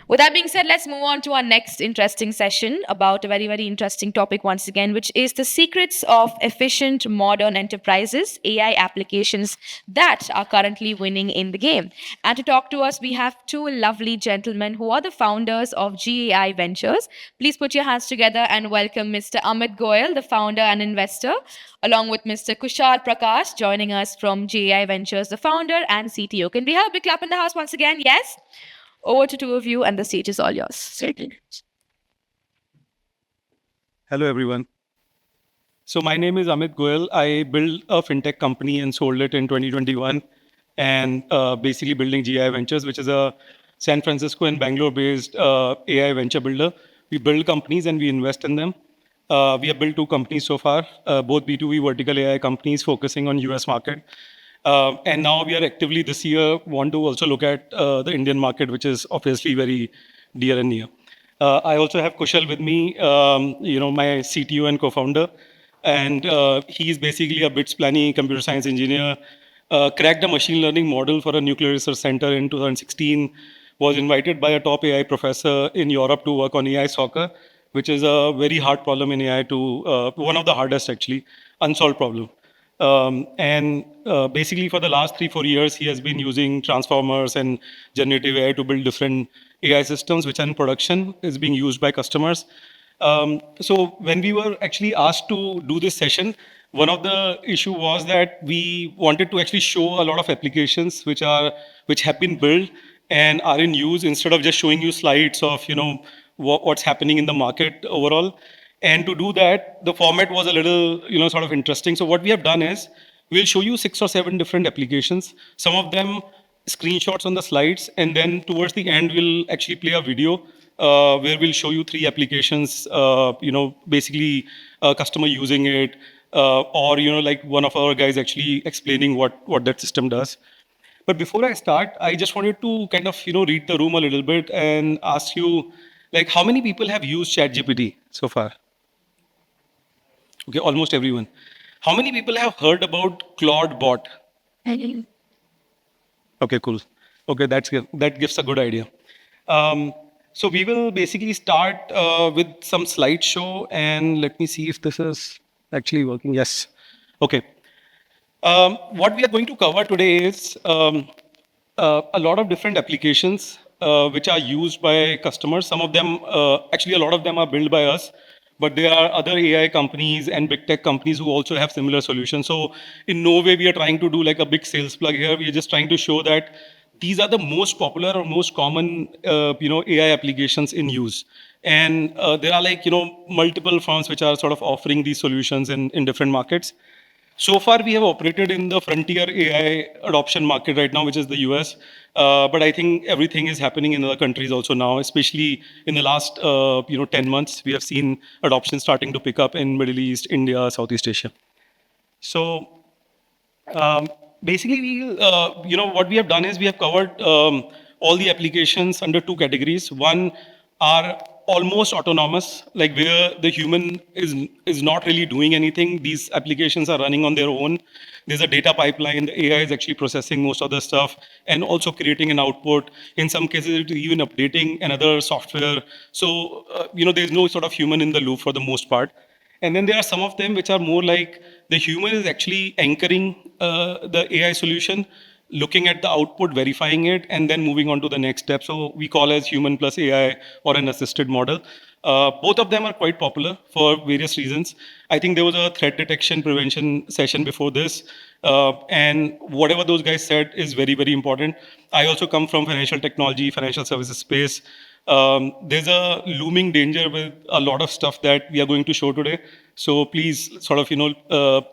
With that being said, let's move on to our next interesting session about a very, very interesting topic once again, which is the secrets of efficient modern enterprises, AI applications that are currently winning in the game. And to talk to us, we have two lovely gentlemen who are the founders of GAI Ventures. Please put your hands together and welcome Mr. Amit Goel, the founder and investor, along with Mr. Kushal Prakash, joining us from GAI Ventures, the founder and CTO. Can we have a big clap in the house once again? Yes? Over to two of you, and the stage is all yours. Hello, everyone. So my name is Amit Goel. I built a fintech company and sold it in 2021, and basically building GI Ventures, which is a San Francisco and Bangalore-based AI venture builder. We build companies and we invest in them. We have built two companies so far, both B2B vertical AI companies focusing on US market. And now we are actively this year want to also look at the Indian market, which is obviously very dear and near. I also have Kushal with me, my CTO and co-founder. And he's basically a bits planning computer science engineer, cracked a machine learning model for a nuclear research center in 2016, was invited by a top AI professor in Europe to work on AI soccer, which is a very hard problem in AI one of the hardest actually, unsolved problem. And basically for the last 3-4 years, he has been using transformers and generative AI to build different AI systems, which are in production, is being used by customers. So when we were actually asked to do this session, one of the issue was that we wanted to actually show a lot of applications which have been built and are in use instead of just showing you slides of what's happening in the market overall. And to do that, the format was a little sort of interesting. So what we have done is we'll show you 6 or 7 different applications. Some of them screenshots on the slides, and then towards the end we'll actually play a video where we'll show you 3 applications. Basically a customer using it, or like one of our guys actually explaining what that system does. But before I start, I just wanted to kind of read the room a little bit and ask you, like, how many people have used ChatGPT so far? Okay, almost everyone. How many people have heard about Claude Bot? Okay, cool. Okay, that gives a good idea. So we will basically start with some slideshow, and let me see if this is actually working. Yes. Okay. What we are going to cover today is a lot of different applications which are used by customers. Some of them, actually a lot of them are built by us, but there are other AI companies and big tech companies who also have similar solutions. So in no way we are trying to do like a big sales plug here. We are just trying to show that these are the most popular or most common, AI applications in use. And there are like, multiple firms which are sort of offering these solutions in different markets. So far, we have operated in the frontier AI adoption market right now, which is the US. But I think everything is happening in other countries also now, especially in the last 10 months. We have seen adoption starting to pick up in Middle East, India, Southeast Asia. So basically, what we have done is we have covered all the applications under 2 categories. One are almost autonomous, like where the human is not really doing anything. These applications are running on their own. There's a data pipeline. The AI is actually processing most of the stuff and also creating an output. In some cases, it's even updating another software. So, there's no sort of human in the loop for the most part. And then there are some of them which are more like the human is actually anchoring the AI solution, looking at the output, verifying it, and then moving on to the next step. So we call as human plus AI or an assisted model. Both of them are quite popular for various reasons. I think there was a threat detection prevention session before this. And whatever those guys said is very, very important. I also come from financial technology, financial services space. There's a looming danger with a lot of stuff that we are going to show today. So please sort of,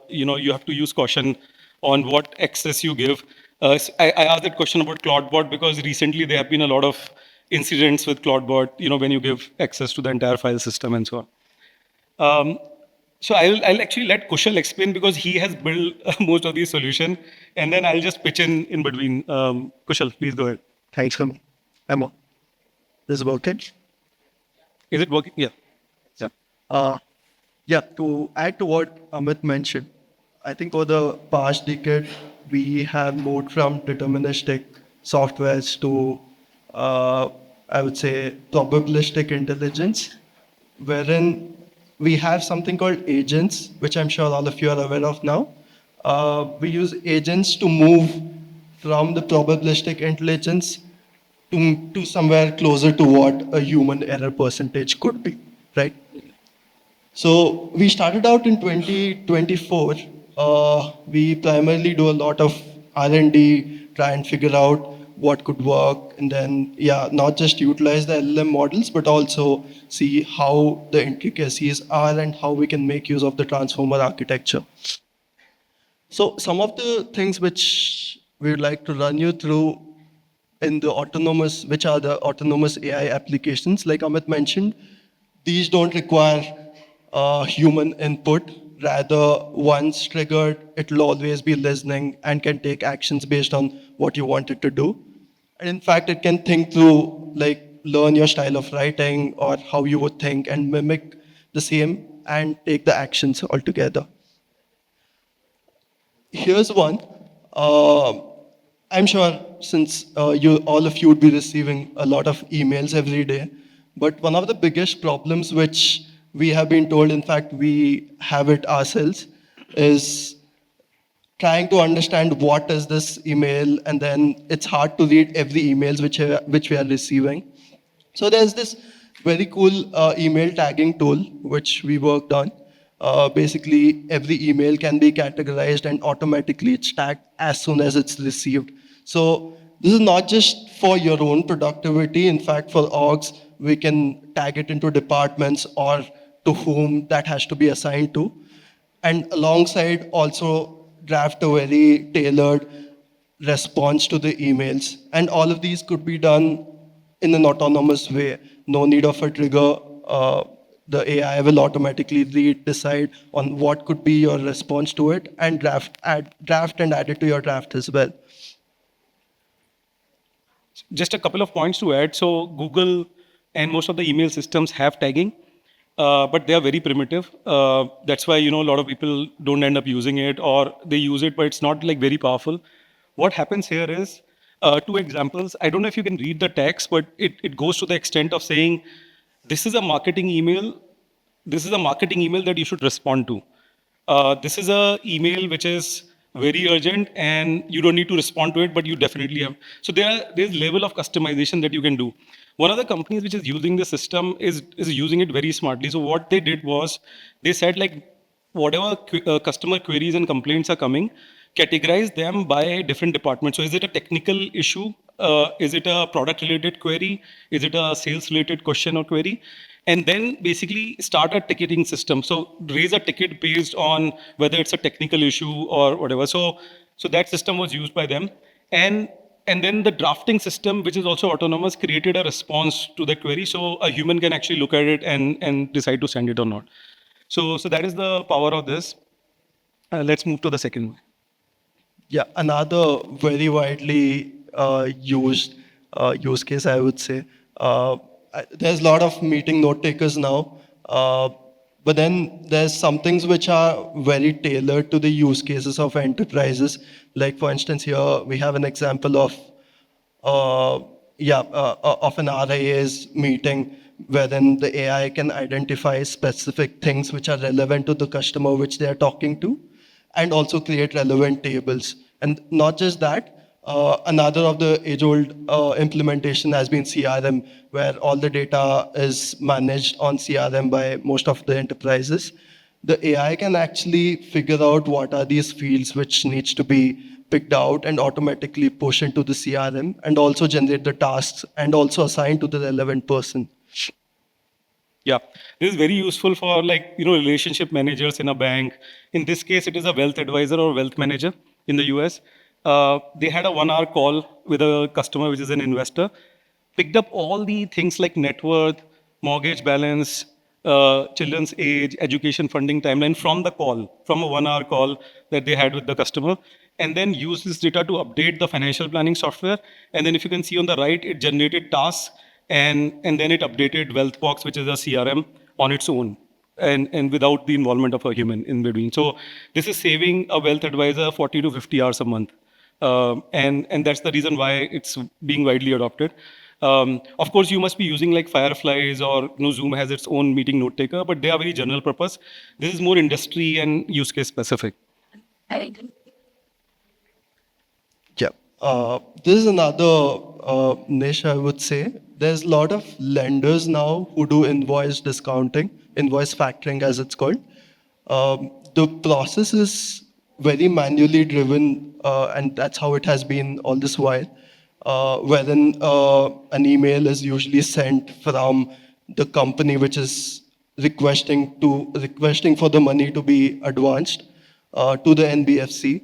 you have to use caution on what access you give. I asked that question about CloudBot because recently there have been a lot of incidents with CloudBot, when you give access to the entire file system and so on. So I'll actually let Kushal explain because he has built most of these solutions, and then I'll just pitch in between. Kushal, please go ahead. Thanks, Emma. This is working? Is it working? Yeah. Yeah, to add to what Amit mentioned, I think over the past decade, we have moved from deterministic softwares to I would say, probabilistic intelligence, wherein we have something called agents, which I'm sure all of you are aware of now. We use agents to move from the probabilistic intelligence to somewhere closer to what a human error percentage could be, right? So we started out in 2024. We primarily do a lot of R&D, try and figure out what could work, and then not just utilize the LLM models, but also see how the intricacies are and how we can make use of the transformer architecture. So some of the things which we would like to run you through which are the autonomous AI applications, like Amit mentioned, these don't require human input. Rather, once triggered, it will always be listening and can take actions based on what you want it to do. And in fact, it can think through, like, learn your style of writing or how you would think and mimic the same and take the actions altogether. Here's one. Uh, I'm sure since you all of you would be receiving a lot of emails every day, but one of the biggest problems which we have been told, in fact, we have it ourselves, is trying to understand what is this email, and then it's hard to read every emails which we are receiving. So there's this very cool email tagging tool which we worked on. Basically, every email can be categorized and automatically it's tagged as soon as it's received. So this is not just for your own productivity. In fact, for orgs, we can tag it into departments or to whom that has to be assigned to. And alongside also draft a very tailored response to the emails. And all of these could be done in an autonomous way. No need of a trigger. The AI will automatically read, decide on what could be your response to it, and draft and add it to your draft as well. Just a couple of points to add. So Google and most of the email systems have tagging, but they are very primitive. That's why, a lot of people don't end up using it, or they use it, but it's not like very powerful. What happens here is, two examples. I don't know if you can read the text, but it goes to the extent of saying, this is a marketing email. This is a marketing email that you should respond to. This is a email which is very urgent and you don't need to respond to it, but you definitely have. So there's level of customization that you can do. One of the companies which is using the system is using it very smartly. So what they did was they said, like, whatever customer queries and complaints are coming, categorize them by different departments. So is it a technical issue? Is it a product related query? Is it a sales related question or query? And then basically start a ticketing system. So raise a ticket based on whether it's a technical issue or whatever. So that system was used by them. And then the drafting system, which is also autonomous, created a response to the query. So a human can actually look at it and decide to send it or not. So that is the power of this. Let's move to the second one. Yeah, another very widely used use case, I would say. There's a lot of meeting note takers now, but then there's some things which are very tailored to the use cases of enterprises. Like, for instance, here we have an example of of an RIA's meeting wherein the AI can identify specific things which are relevant to the customer which they are talking to, and also create relevant tables. And not just that, another of the age-old implementation has been CRM, where all the data is managed on CRM by most of the enterprises. The AI can actually figure out what are these fields which needs to be picked out and automatically push into the CRM, and also generate the tasks and also assign to the relevant person. Yeah, this is very useful for, like, relationship managers in a bank. In this case, it is a wealth advisor or wealth manager in the US. They had a 1 hour call with a customer, which is an investor, picked up all the things like net worth, mortgage balance, children's age, education funding timeline from the call, from a 1 hour call that they had with the customer, and then use this data to update the financial planning software. And then if you can see on the right, it generated tasks, and then it updated Wealthbox, which is a CRM, on its own, and without the involvement of a human in between. So this is saving a wealth advisor 40 to 50 hours a month. And that's the reason why it's being widely adopted. Of course, you must be using like Fireflies or Zoom has its own meeting note taker, but they are very general purpose. This is more industry and use case specific. Yeah. This is another niche, I would say. There's a lot of lenders now who do invoice discounting, invoice factoring, as it's called. The process is very manually driven, and that's how it has been all this while. Wherein an email is usually sent from the company which is requesting for the money to be advanced to the NBFC.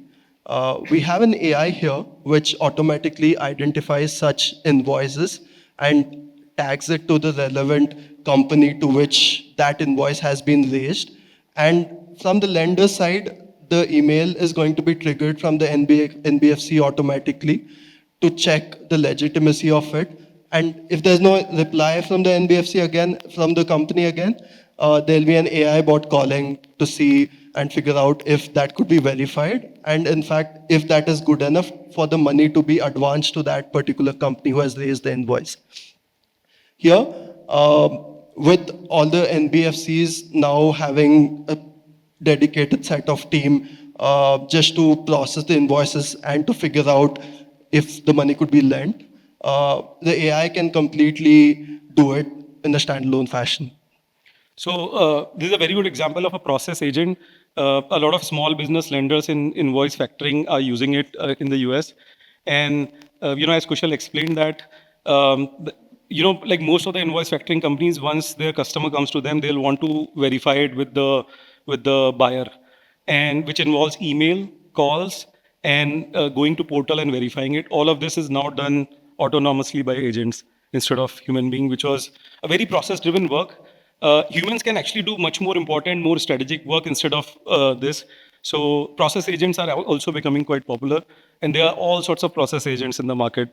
We have an AI here which automatically identifies such invoices and tags it to the relevant company to which that invoice has been raised. And from the lender side, the email is going to be triggered from the NBFC automatically to check the legitimacy of it. And if there's no reply from the NBFC again, from the company again, there'll be an AI bot calling to see and figure out if that could be verified. And in fact, if that is good enough for the money to be advanced to that particular company who has raised the invoice. Here, with all the NBFCs now having a dedicated set of team just to process the invoices and to figure out if the money could be lent, the AI can completely do it in a standalone fashion. So this is a very good example of a process agent. A lot of small business lenders in invoice factoring are using it in the US. And, as Kushal explained that, like most of the invoice factoring companies, once their customer comes to them, they'll want to verify it with the buyer, and which involves email, calls, and going to portal and verifying it. All of this is now done autonomously by agents instead of human being, which was a very process-driven work. Humans can actually do much more important, more strategic work instead of this. So process agents are also becoming quite popular, and there are all sorts of process agents in the market.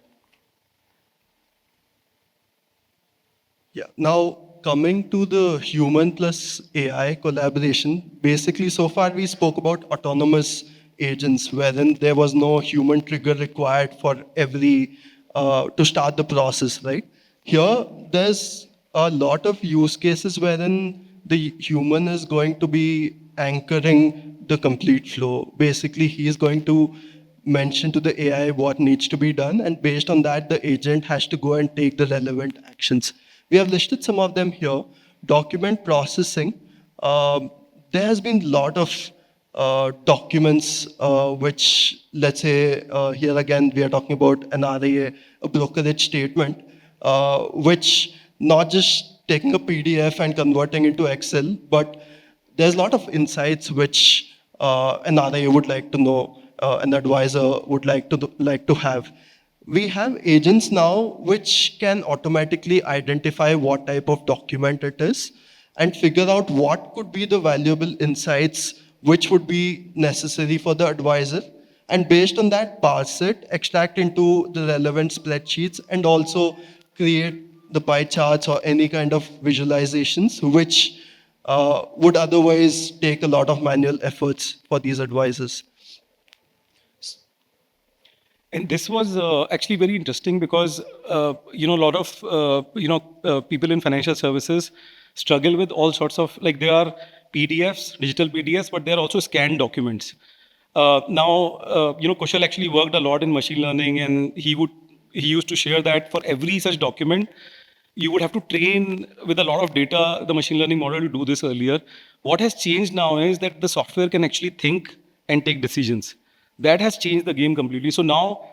Yeah. Now, coming to the human plus AI collaboration, basically, so far we spoke about autonomous agents, wherein there was no human trigger required for every to start the process, right? Here, there's a lot of use cases wherein the human is going to be anchoring the complete flow. Basically, he is going to mention to the AI what needs to be done, and based on that, the agent has to go and take the relevant actions. We have listed some of them here. Document processing. There has been a lot of documents which, let's say, here again, we are talking about an RA, a brokerage statement, which not just taking a PDF and converting into Excel, but there's a lot of insights which an RA would like to know, an advisor would like to have. We have agents now which can automatically identify what type of document it is and figure out what could be the valuable insights which would be necessary for the advisor. And based on that, parse it, extract into the relevant spreadsheets, and also create the pie charts or any kind of visualizations which would otherwise take a lot of manual efforts for these advisors. And this was actually very interesting because a lot of people in financial services struggle with all sorts of, like, there are PDFs, digital PDFs, but there are also scanned documents. Kushal actually worked a lot in machine learning, and he used to share that for every such document, you would have to train with a lot of data the machine learning model to do this earlier. What has changed now is that the software can actually think and take decisions. That has changed the game completely. So now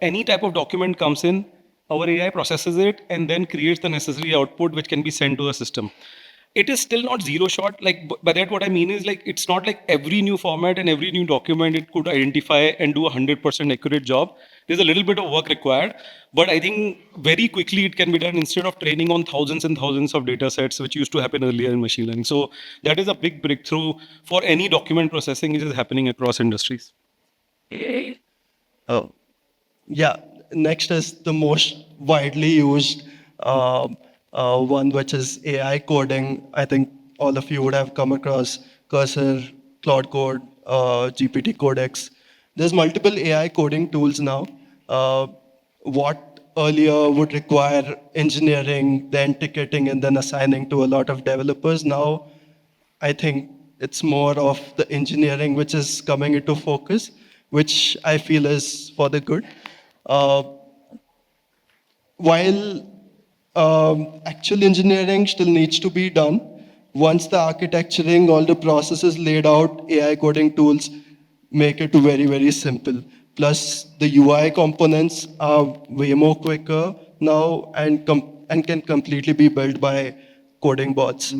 any type of document comes in, our AI processes it and then creates the necessary output which can be sent to the system. It is still not zero shot. Like, by that what I mean is, like, it's not like every new format and every new document it could identify and do 100% accurate job. There's a little bit of work required, but I think very quickly it can be done instead of training on thousands and thousands of data sets, which used to happen earlier in machine learning. So that is a big breakthrough for any document processing which is happening across industries. Oh, yeah. Next is the most widely used one, which is AI coding. I think all of you would have come across Cursor, Claude Code, GPT Codex. There's multiple AI coding tools now. What earlier would require engineering, then ticketing, and then assigning to a lot of developers, now I think it's more of the engineering which is coming into focus, which I feel is for the good. Uh, while actual engineering still needs to be done, once the architecturing, all the processes laid out, AI coding tools make it very, very simple. Plus, the UI components are way more quicker now and can completely be built by coding bots.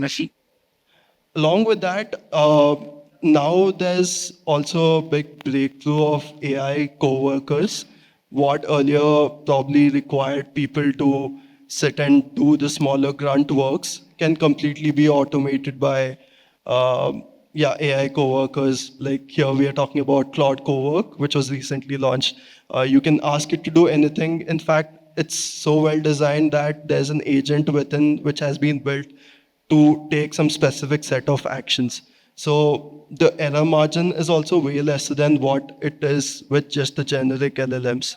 Along with that, now there's also a big breakthrough of AI co-workers. What earlier probably required people to sit and do the smaller grunt works can completely be automated by AI co-workers. Like here we are talking about Claude Co-work, which was recently launched. You can ask it to do anything. In fact, it's so well designed that there's an agent within which has been built to take some specific set of actions. So the error margin is also way less than what it is with just the generic LLMs.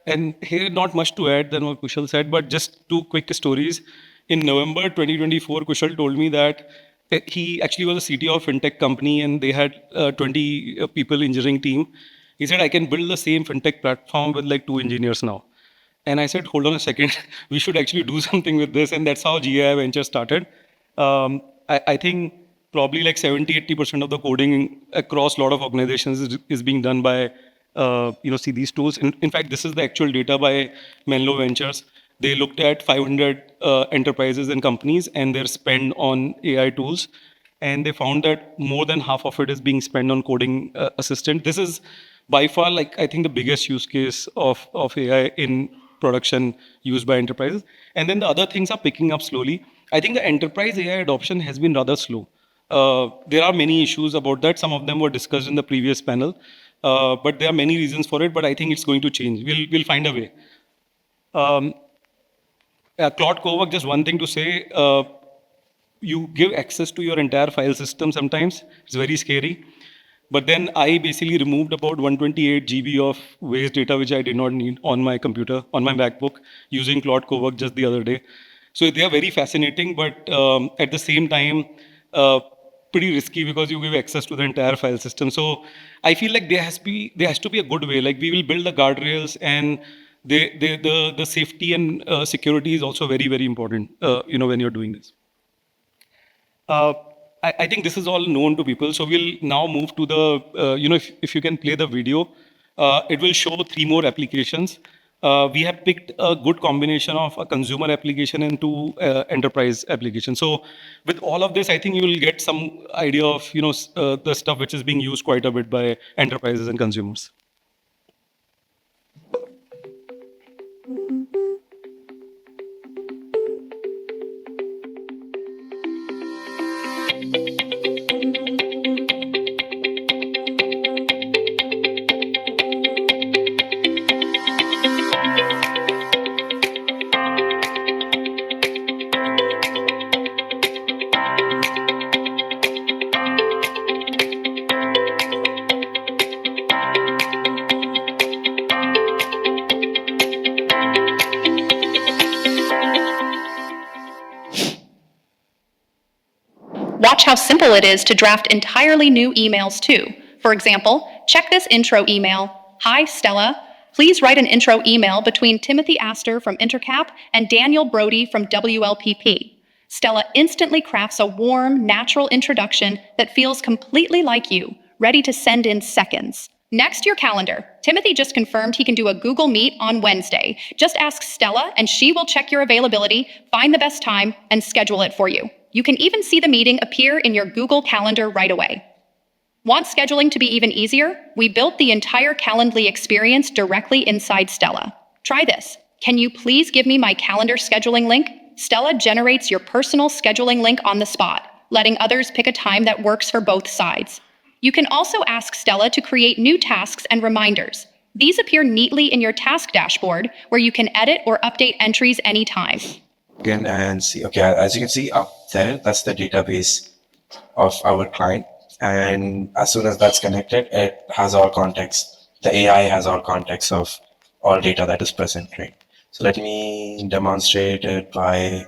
And here, not much to add than what Kushal said, but just two quick stories. In November 2024, Kushal told me that he actually was a CTO of a fintech company and they had 20 people engineering team. He said, I can build the same fintech platform with like 2 engineers now. And I said, hold on a second, we should actually do something with this. And that's how GI Venture started. I think probably like 70-80% of the coding across a lot of organizations is being done by see these tools. In fact, this is the actual data by Menlo Ventures. They looked at 500 enterprises and companies and their spend on AI tools. And they found that more than half of it is being spent on coding assistant. This is by far, like, I think the biggest use case of AI in production used by enterprises. And then the other things are picking up slowly. I think the enterprise AI adoption has been rather slow. There are many issues about that. Some of them were discussed in the previous panel, but there are many reasons for it. But I think it's going to change. We'll find a way. Claude Cowork, just one thing to say. You give access to your entire file system sometimes. It's very scary. But then I basically removed about 128 GB of waste data, which I did not need on my computer, on my MacBook, using Claude Cowork just the other day. So they are very fascinating, but at the same time, pretty risky because you give access to the entire file system. So I feel like there has to be a good way. Like we will build the guardrails, and the safety and security is also very, very important. When you're doing this. I think this is all known to people. So we'll now move to the, if you can play the video, it will show 3 more applications. We have picked a good combination of a consumer application and 2 enterprise applications. So with all of this, I think you will get some idea of, the stuff which is being used quite a bit by enterprises and consumers. Watch how simple it is to draft entirely new emails too. For example, check this intro email. Hi, Stella. Please write an intro email between Timothy Astor from Intercap and Daniel Brody from WLPP. Stella instantly crafts a warm, natural introduction that feels completely like you, ready to send in seconds. Next, your calendar. Timothy just confirmed he can do a Google Meet on Wednesday. Just ask Stella and she will check your availability, find the best time, and schedule it for you. You can even see the meeting appear in your Google Calendar right away. Want scheduling to be even easier? We built the entire Calendly experience directly inside Stella. Try this. Can you please give me my calendar scheduling link? Stella generates your personal scheduling link on the spot, letting others pick a time that works for both sides. You can also ask Stella to create new tasks and reminders. These appear neatly in your task dashboard, where you can edit or update entries anytime. Again, and see, okay, as you can see up there, that's the database of our client. And as soon as that's connected, it has all context. The AI has all context of all data that is present, right? So let me demonstrate it by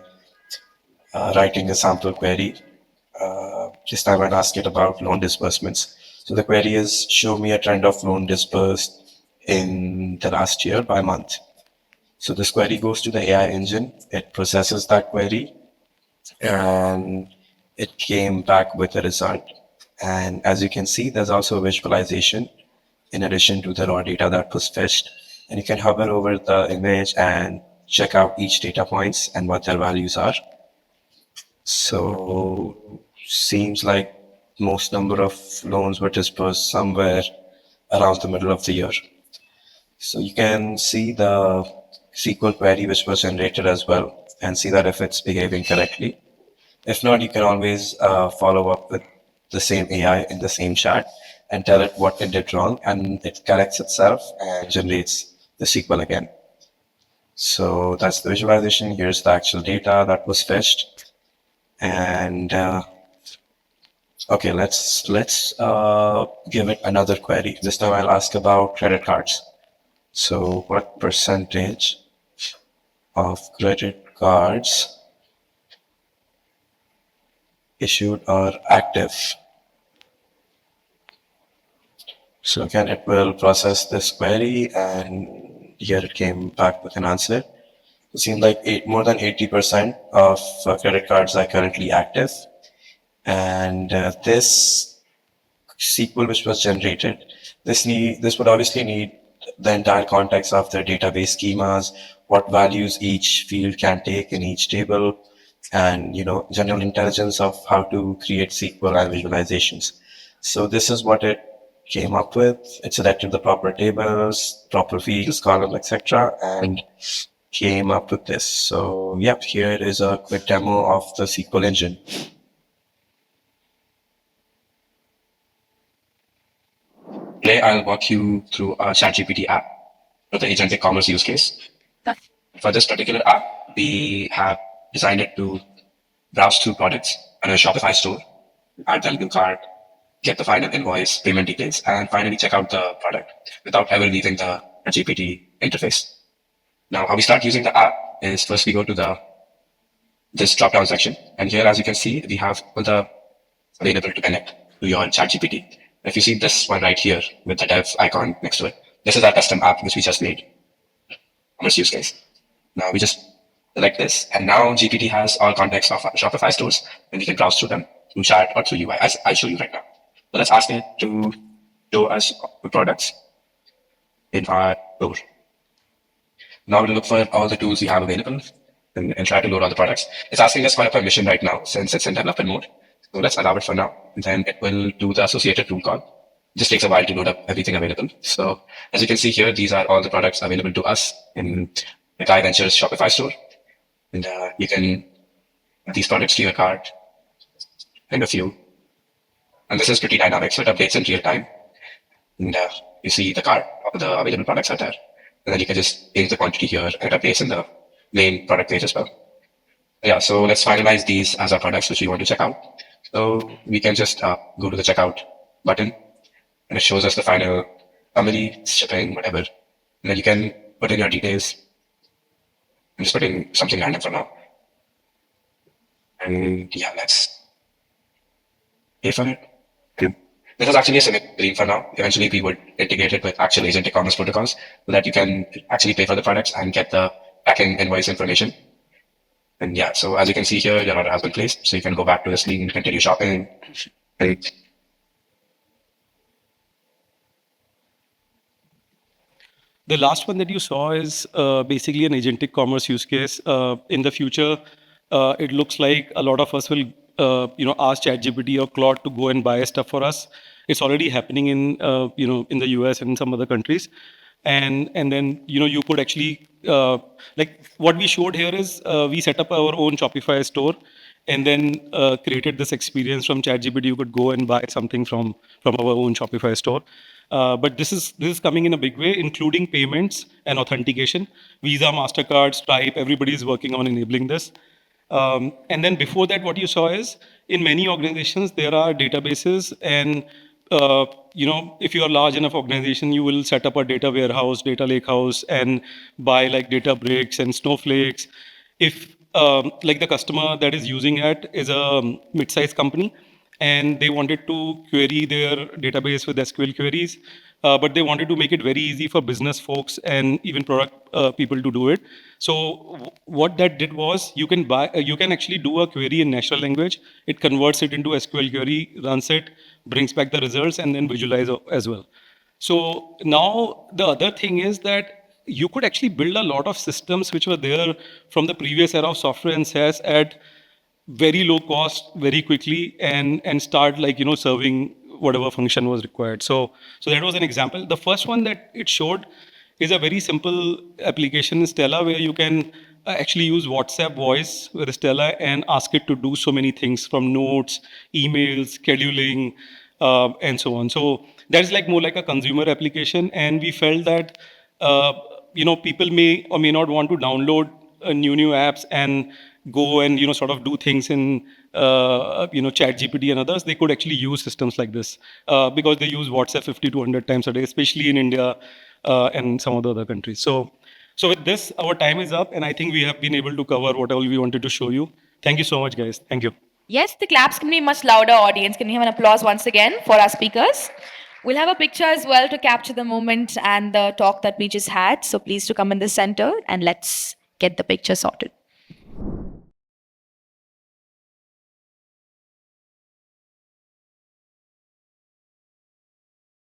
writing a sample query. This time I'll ask it about loan disbursements. So the query is, show me a trend of loan disbursed in the last year by month. So this query goes to the AI engine. It processes that query and it came back with a result. And as you can see, there's also a visualization in addition to the raw data that was fetched. And you can hover over the image and check out each data points and what their values are. So seems like most number of loans were dispersed somewhere around the middle of the year. So you can see the SQL query which was generated as well and see that if it's behaving correctly. If not, you can always follow up with the same AI in the same chat and tell it what it did wrong, and it corrects itself and generates the SQL again. So that's the visualization. Here's the actual data that was fetched. And okay, let's give it another query. This time I'll ask about credit cards. So what percentage of credit cards issued are active? So again, it will process this query, and here it came back with an answer. It seems like more than 80% of credit cards are currently active. And this SQL which was generated, this would obviously need the entire context of the database schemas, what values each field can take in each table, and general intelligence of how to create SQL and visualizations. So this is what it came up with. It selected the proper tables, proper fields, columns, etc., and came up with this. So yep, here is a quick demo of the SQL engine. Today, I'll walk you through a ChatGPT app for the agentic commerce use case. For this particular app, we have designed it to browse through products on a Shopify store, add the legal card, get the final invoice, payment details, and finally check out the product without ever leaving the GPT interface. Now, how we start using the app is first we go to this drop-down section, and here, as you can see, we have all the available to connect to your ChatGPT. If you see this one right here with the dev icon next to it, this is our custom app which we just made. Commerce use case. Now we just select this, and now GPT has all context of our Shopify stores, and we can browse through them through chat or through UI, as I show you right now. So let's ask it to show us the products in our store. Now we'll look for all the tools we have available and try to load all the products. It's asking us for a permission right now since it's in development mode. So let's allow it for now. And then it will do the associated tool call. It just takes a while to load up everything available. So as you can see here, these are all the products available to us in the Guy Ventures Shopify store. And you can add these products to your cart and a few. And this is pretty dynamic, so it updates in real time. And you see the cart of the available products are there. And then you can just change the quantity here and it updates in the main product page as well. Yeah, so let's finalize these as our products which we want to check out. So we can just go to the checkout button and it shows us the final summary, shipping, whatever. And then you can put in your details. I'm just putting something random for now. And yeah, let's pay for it. This is actually a symmetry for now. Eventually, we would integrate it with actual agentic commerce protocols so that you can actually pay for the products and get the backend invoice information. And yeah, so as you can see here, your order has been placed. So you can go back to the screen and continue shopping. And The last one that you saw is basically an agentic commerce use case. In the future, it looks like a lot of us will, ask ChatGPT or Claude to go and buy stuff for us. It's already happening in, in the US and some other countries. And then, you could actually, like what we showed here is we set up our own Shopify store and then created this experience from ChatGPT. You could go and buy something from our own Shopify store. But this is coming in a big way, including payments and authentication. Visa, Mastercard, Stripe, everybody is working on enabling this. And then before that, what you saw is in many organizations, there are databases and if you are a large enough organization, you will set up a data warehouse, data lakehouse, and buy like data bricks and snowflakes. If like the customer that is using it is a mid-sized company, and they wanted to query their database with SQL queries, but they wanted to make it very easy for business folks and even product people to do it. So what that did was you can actually do a query in natural language. It converts it into SQL query, runs it, brings back the results, and then visualize as well. So now the other thing is that you could actually build a lot of systems which were there from the previous era of software and SaaS at very low cost, very quickly, and start like serving whatever function was required. So that was an example. The first one that it showed is a very simple application in Stella where you can actually use WhatsApp voice with Stella and ask it to do so many things from notes, emails, scheduling, and so on. So that is like more like a consumer application, and we felt that people may or may not want to download new apps and go and sort of do things in chat gpt and others. They could actually use systems like this because they use WhatsApp 50 to 100 times a day, especially in India and some of the other countries. So with this, our time is up, and I think we have been able to cover what all we wanted to show you. Thank you so much, guys. Thank you. Yes, the claps can be much louder, audience. Can we have an applause once again for our speakers? We'll have a picture as well to capture the moment and the talk that we just had. So please to come in the center and let's get the picture sorted.